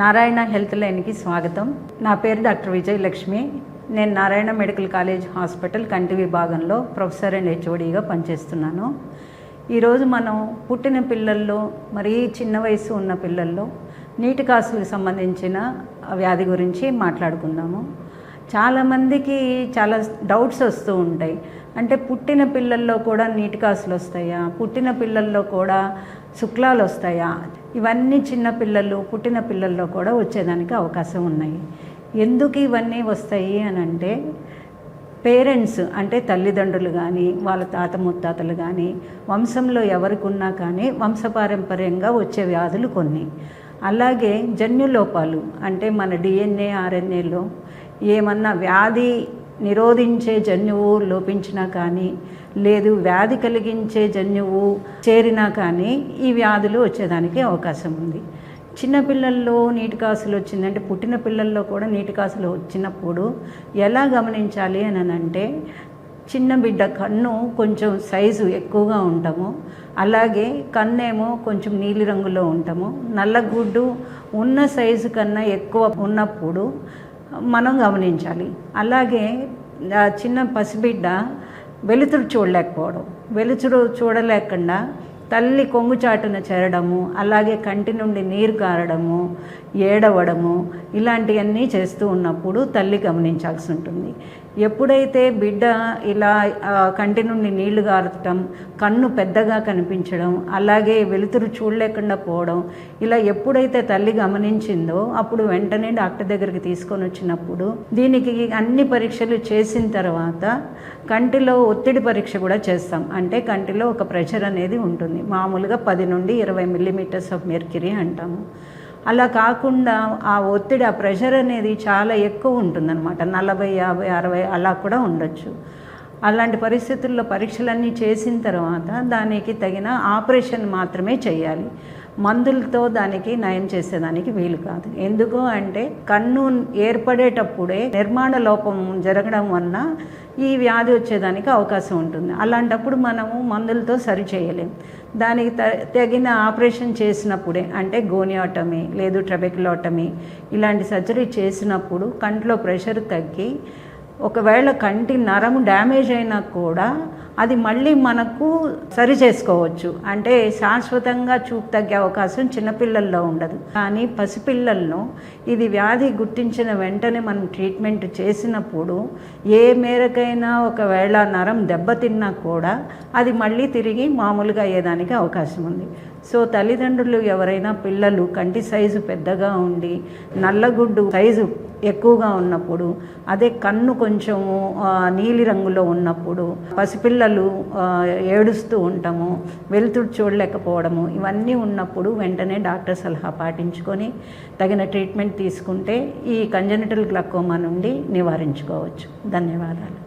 Narayana health లైన్కి స్వాగతం. నా పేరు డాక్టర్ విజయలక్ష్మి. నేను నారాయణ మెడికల్ కాలేజ్ హాస్పిటల్ కంటి విభాగంలో ప్రొఫెసర్ అండ్ హెచ్ఓడిగా పనిచేస్తున్నాను. ఈరోజు మనం పుట్టిన పిల్లల్లో మరీ చిన్న వయసు ఉన్న పిల్లల్లో నీటి కాసులకు సంబంధించిన వ్యాధి గురించి మాట్లాడుకుందాము. చాలామందికి చాలా డౌట్స్ వస్తూ ఉంటాయి. అంటే పుట్టిన పిల్లల్లో కూడా నీటి కాసులు వస్తాయా, పుట్టిన పిల్లల్లో కూడా శుక్లాలు వస్తాయా, ఇవన్నీ చిన్న పిల్లలు పుట్టిన పిల్లల్లో కూడా వచ్చేదానికి అవకాశం ఉన్నాయి. ఎందుకు ఇవన్నీ వస్తాయి అని అంటే పేరెంట్స్ అంటే తల్లిదండ్రులు కానీ వాళ్ళ తాత ముత్తాతలు కానీ వంశంలో ఎవరికి ఉన్నా కానీ వంశపారంపర్యంగా వచ్చే వ్యాధులు కొన్ని. అలాగే జన్యులోపాలు అంటే మన డిఎన్ఏ ఆర్ఎన్ఏలో ఏమన్నా వ్యాధి నిరోధించే జన్యువు లోపించినా కానీ లేదు వ్యాధి కలిగించే జన్యువు చేరినా కానీ ఈ వ్యాధులు వచ్చేదానికి అవకాశం ఉంది. చిన్నపిల్లల్లో నీటి కాసులు వచ్చిందంటే పుట్టిన పిల్లల్లో కూడా నీటి కాసులు వచ్చినప్పుడు ఎలా గమనించాలి అని అంటే చిన్న బిడ్డ కన్ను కొంచెం సైజు ఎక్కువగా ఉంటాము, అలాగే కన్నేమో కొంచెం నీలి రంగులో ఉంటాము. నల్లగుడ్డు ఉన్న సైజు కన్నా ఎక్కువ ఉన్నప్పుడు మనం గమనించాలి. అలాగే చిన్న పసిబిడ్డ వెలుతురు చూడలేకపోవడం, వెలుతురు చూడలేకుండా తల్లి కొంగు చాటున చేరడము, అలాగే కంటి నుండి నీరు కారడము, ఏడవడము, ఇలాంటివన్నీ చేస్తూ ఉన్నప్పుడు తల్లి గమనించాల్సి ఉంటుంది. ఎప్పుడైతే బిడ్డ ఇలా కంటి నుండి నీళ్లు గారటం, కన్ను పెద్దగా కనిపించడం, అలాగే వెలుతురు చూడలేకుండా పోవడం, ఇలా ఎప్పుడైతే తల్లి గమనించిందో అప్పుడు వెంటనే డాక్టర్ దగ్గరికి తీసుకొని వచ్చినప్పుడు దీనికి అన్ని పరీక్షలు చేసిన తర్వాత కంటిలో ఒత్తిడి పరీక్ష కూడా చేస్తాం. అంటే కంటిలో ఒక ప్రెషర్ అనేది ఉంటుంది. మామూలుగా 10 నుండి 20 మిల్లీమీటర్స్ ఆఫ్ మెర్క్యూరీ అంటాము. అలా కాకుండా ఆ ఒత్తిడి, ఆ ప్రెషర్ అనేది చాలా ఎక్కువ ఉంటుందన్నమాట. 40, 50, 60 అలా కూడా ఉండొచ్చు. అలాంటి పరిస్థితుల్లో పరీక్షలన్నీ చేసిన తర్వాత దానికి తగిన ఆపరేషన్ మాత్రమే చేయాలి. మందులతో దానికి నయం చేసేదానికి వీలు కాదు. ఎందుకు అంటే కన్ను ఏర్పడేటప్పుడే నిర్మాణ లోపం జరగడం వలన ఈ వ్యాధి వచ్చేదానికి అవకాశం ఉంటుంది. అలాంటప్పుడు మనము మందులతో సరి చేయలేం. దానికి తగిన ఆపరేషన్ చేసినప్పుడే అంటే గోనియోటమీ లేదు ట్రబెక్యులోటమీ ఇలాంటి సర్జరీ చేసినప్పుడు కంటిలో ప్రెషర్ తగ్గి ఒకవేళ కంటి నరము డ్యామేజ్ అయినా కూడా అది మళ్ళీ మనకు సరి చేసుకోవచ్చు. అంటే శాశ్వతంగా చూపు తగ్గే అవకాశం చిన్నపిల్లల్లో ఉండదు. కానీ పసిపిల్లల్లో ఇది వ్యాధి గుర్తించిన వెంటనే మనం ట్రీట్మెంట్ చేసినప్పుడు ఏ మేరకైనా ఒకవేళ నరం దెబ్బతిన్నా కూడా అది మళ్ళీ తిరిగి మామూలుగా అయ్యేదానికి అవకాశం ఉంది. సో తల్లిదండ్రులు ఎవరైనా పిల్లలు కంటి సైజు పెద్దగా ఉండి నల్లగుడ్డు సైజు ఎక్కువగా ఉన్నప్పుడు, అదే కన్ను కొంచెము నీలి రంగులో ఉన్నప్పుడు, పసిపిల్లలు ఏడుస్తూ ఉంటాము, వెలుతురు చూడలేకపోవడము, ఇవన్నీ ఉన్నప్పుడు వెంటనే డాక్టర్ సలహా పాటించుకొని తగిన ట్రీట్మెంట్ తీసుకుంటే ఈ కంజనిటల్ గ్లాకోమా నుండి నివారించుకోవచ్చు. ధన్యవాదాలు.